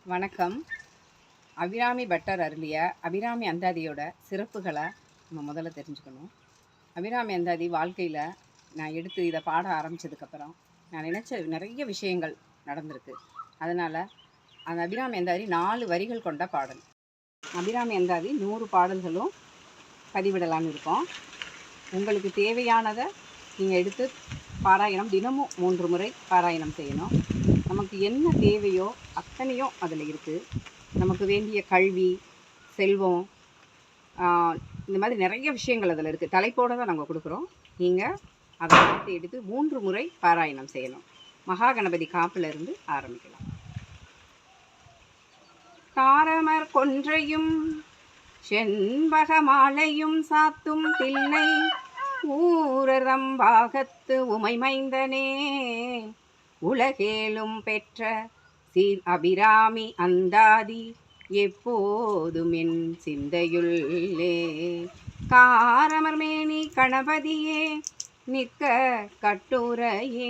வணக்கம். அபிராமி பட்டர் அருளிய அபிராமி அந்தாதியோட சிறப்புகளை நம்ம முதல்ல தெரிஞ்சுக்கணும். அபிராமி அந்தாதி வாழ்க்கையில் நான் எடுத்து இதை பாட ஆரம்பித்ததுக்கப்புறம் நான் நினச்ச நிறைய விஷயங்கள் நடந்திருக்கு. அதனால் அந்த அபிராமி அந்தாதி 4 வரிகள் கொண்ட பாடல். அபிராமி அந்தாதி 100 பாடல்களும் பதிவிடலான்னு இருக்கோம். உங்களுக்கு தேவையானதை நீங்கள் எடுத்து பாராயணம் தினமும் 3 முறை பாராயணம் செய்யணும். நமக்கு என்ன தேவையோ அத்தனையும் அதில் இருக்குது. நமக்கு வேண்டிய கல்வி, செல்வம், இந்த மாதிரி நிறைய விஷயங்கள் அதில் இருக்குது. தலைப்போடு தான் நாங்கள் கொடுக்குறோம். நீங்கள் அதை எடுத்து 3 முறை பாராயணம் செய்யணும். மகா கணபதி காப்பிலிருந்து ஆரம்பிக்கலாம். காரமர் கொன்றையும் செண்பக மாலையும் சாத்தும் தில்லை ஊரதம்பாகத்து உமைமைந்தனே, உலகேலும் பெற்ற சீர் அபிராமி அந்தாதி எப்போதும் என் சிந்தையுள்ளே. காரமர் மேனி கணபதியே நிற்க கட்டுரையே.